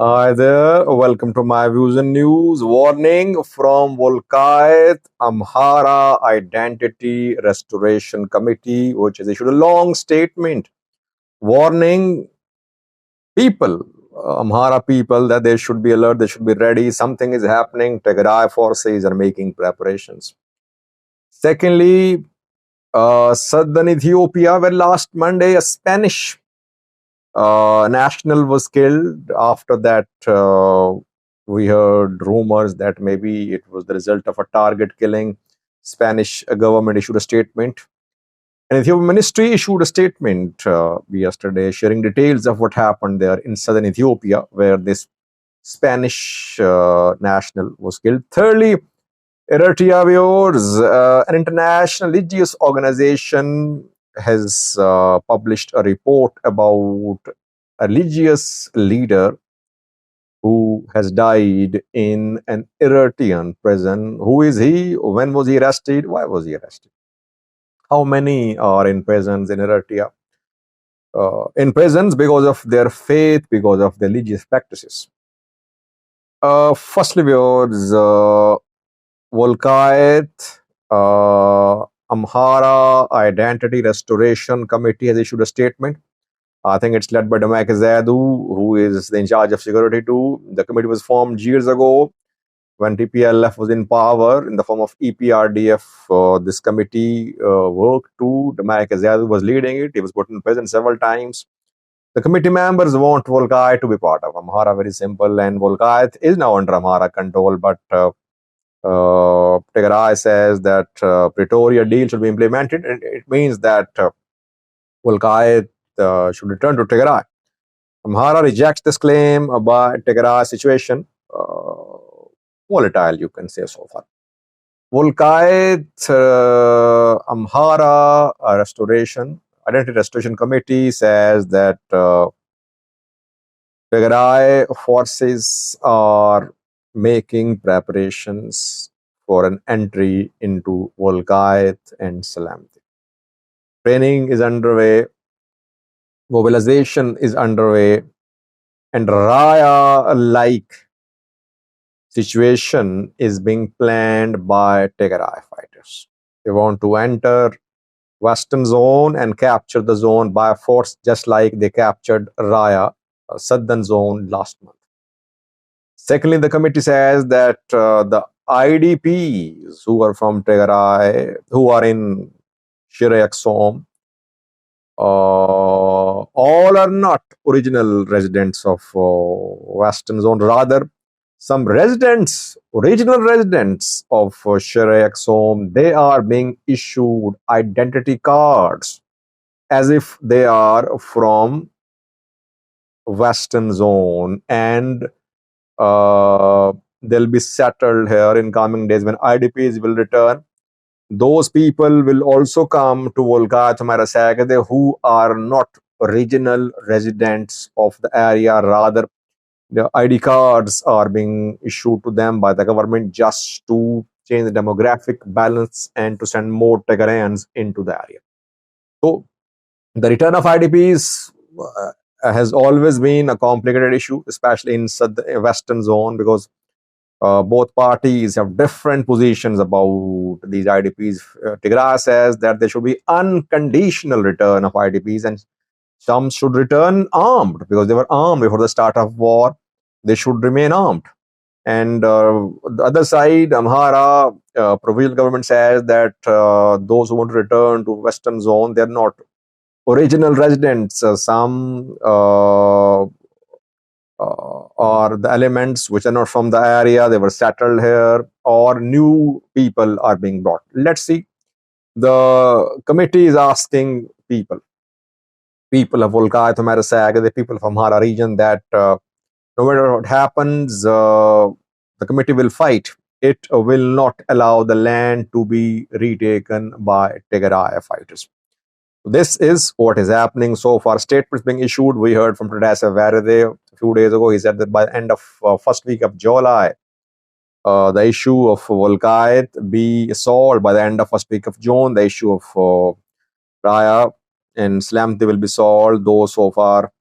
Hi there, welcome to my views and news. Warning from Welkait, Amhara Identity Restoration Committee, which has issued a long statement warning people, Amhara people, that they should be alert, they should be ready. Something is happening. Tigray forces are making preparations. Secondly, southern Ethiopia, where last Monday a Spanish national was killed. After that, we heard rumors that maybe it was the result of a target killing. Spanish government issued a statement. And Ethiopian ministry issued a statement yesterday sharing details of what happened there in southern Ethiopia, where this Spanish national was killed. Thirdly, Eritrea viewers, an international religious organization has published a report about a religious leader who has died in an Eritrean prison. Who is he? When was he arrested? Why was he arrested? How many are in prisons in Eritrea? In prisons because of their faith, because of their religious practices. Firstly, viewers, Welkait, Amhara Identity Restoration Committee has issued a statement. I think it's led by Demeke Zewdu, who is in charge of security too. The committee was formed years ago when TPLF was in power in the form of EPRDF. This committee worked too. Demeke Zewdu was leading it. He was put in prison several times. The committee members want Welkait to be part of Amhara, very simple. And Welkait is now under Amhara control, but Tigray says that Pretoria deal should be implemented, and it means that Welkait should return to Tigray. Amhara rejects this claim about Tigray situation. Volatile, you can say so far. Welkait, Amhara Identity Restoration Committee says that Tigray forces are making preparations for an entry into Welkait and Salamti. Training is underway, mobilization is underway, and Raya-like situation is being planned by Tigray fighters. They want to enter Western zone and capture the zone by force, just like they captured Raya, Southern zone last month. Secondly, the committee says that the IDPs who are from Tigray, who are in Shire Exom, all are not original residents of Western zone. Rather, some residents, original residents of Shire Exom, they are being issued identity cards as if they are from Western zone, and they'll be settled here in coming days when IDPs will return. Those people will also come to Welkait, Amhara, who are not original residents of the area. Rather, the ID cards are being issued to them by the government just to change the demographic balance and to send more Tigrayans into the area. So, the return of IDPs has always been a complicated issue, especially in the Western zone, because both parties have different positions about these IDPs. Tigray says that there should be unconditional return of IDPs, and some should return armed because they were armed before the start of war. They should remain armed. And the other side, Amhara provincial government says that those who want to return to Western zone, they're not original residents. Some or the elements which are not from the area, they were settled here, or new people are being brought. Let's see. The committee is asking people of Welkait, the people of Amhara region, that no matter what happens, the committee will fight. It will not allow the land to be retaken by Tigray fighters. This is what is happening so far. Statements being issued. We heard from Tadesse Varade a few days ago. He said that by the end of first week of July, the issue of Welkait be solved. By the end of first week of June, the issue of Raya and Salamti will be solved. Though so far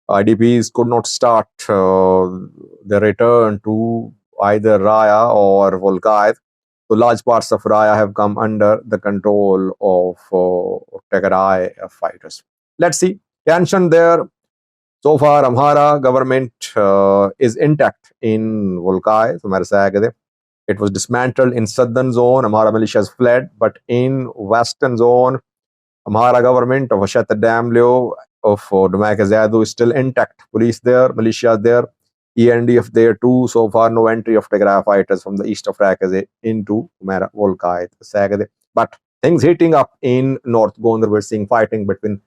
IDPs could not start their return to either Raya or Volkait. So large parts of Raya have come under the control of Tigray fighters. Let's see. Tension there. So far, Amhara government is intact in Volkai. So it was dismantled in southern zone. Amhara militias fled, but in western zone, Amhara government of Ashat Damleo of Demeke Zewdu is still intact. Police there, militia there, ENDF there too. So far, no entry of Tigray fighters from the east of Rakaze into Volkai. But things heating up in North Gondar. We're seeing fighting between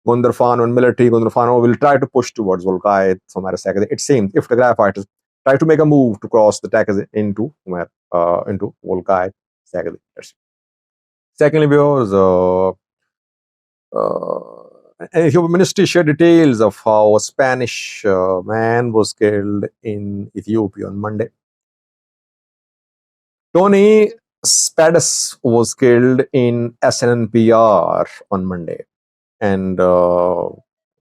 Gondarfano and military. Gondarfano will try to push towards Volkai from Arasaka. It seems if Tigray fighters try to make a move to cross the Takaz into Volkai. Secondly, because Ethiopia ministry shared details of how a Spanish man was killed in Ethiopia on Monday. Tony Spadus was killed in SNNPR on Monday. And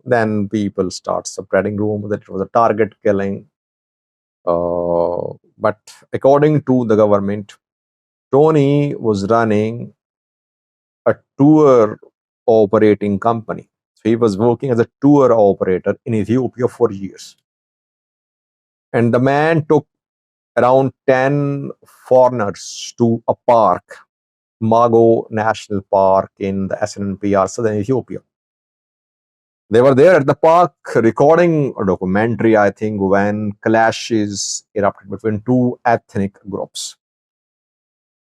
then people start spreading rumors that it was a target killing. But according to the government, Tony was running a tour operating company. So he was working as a tour operator in Ethiopia for years. And the man took around 10 foreigners to a park, Mago National Park in the SNNPR, southern Ethiopia. They were there at the park recording a documentary, I think, when clashes erupted between two ethnic groups,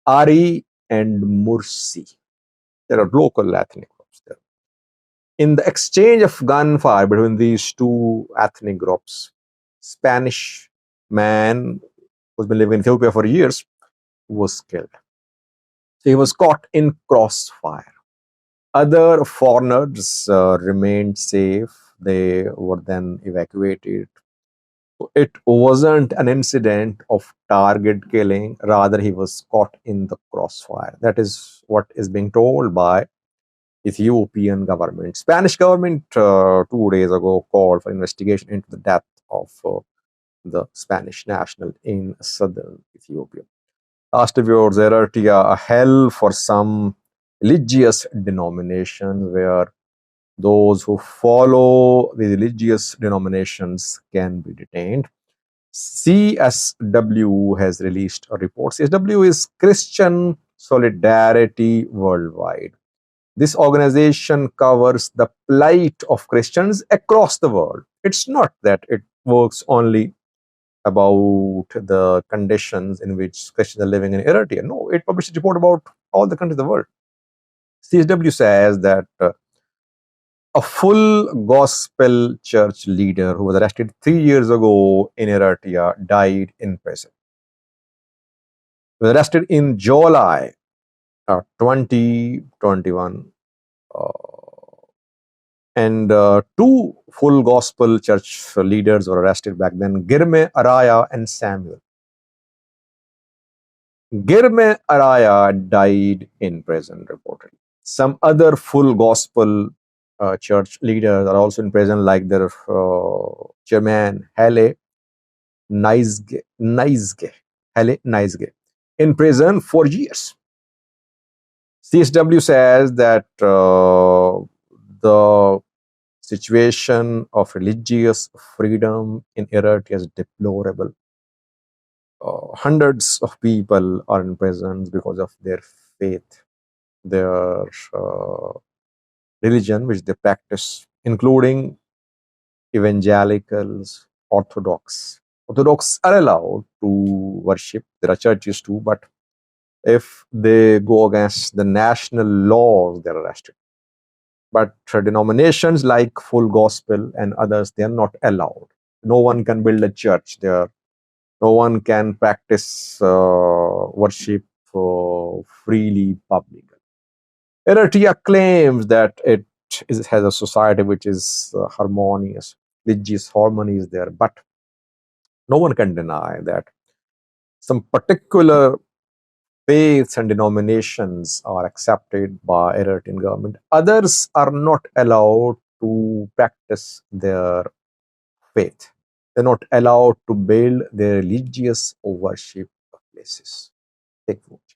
Ari and Mursi. There are local ethnic groups there. In the exchange of gunfire between these two ethnic groups, Spanish man who's been living in Ethiopia for years was killed. So he was caught in crossfire. Other foreigners remained safe. They were then evacuated. It wasn't an incident of target killing, rather he was caught in the crossfire. That is what is being told by Ethiopian government. Spanish government 2 days ago called for investigation into the death of the Spanish national in southern Ethiopia. Last viewers, Eritrea, a hell for some religious denominations where those who follow the religious denominations can be detained. CSW has released a report. CSW is Christian Solidarity Worldwide. This organization covers the plight of Christians across the world. It's not that it works only about the conditions in which Christians are living in Eritrea. No, it published a report about all the countries of the world. CSW says that a full gospel church leader who was arrested 3 years ago in Eritrea died in prison. He was arrested in July 2021. And two full gospel church leaders were arrested back then, Girme Araya and Samuel. Girme Araya died in prison, reportedly. Some other full gospel church leaders are also in prison, like their chairman, Haile Naizge, Haile Naizge, in prison for years. CSW says that the situation of religious freedom in Eritrea is deplorable. Hundreds of people are in prison because of their faith, their religion which they practice, including evangelicals, Orthodox. Orthodox are allowed to worship. There are churches too, but if they go against the national laws, they're arrested. But denominations like Full Gospel and others, they are not allowed. No one can build a church there. No one can practice worship freely publicly. Eritrea claims that has a society which is harmonious, religious harmony is there, but no one can deny that some particular faiths and denominations are accepted by Eritrean government. Others are not allowed to practice their faith. They're not allowed to build their religious worship places. Take vote.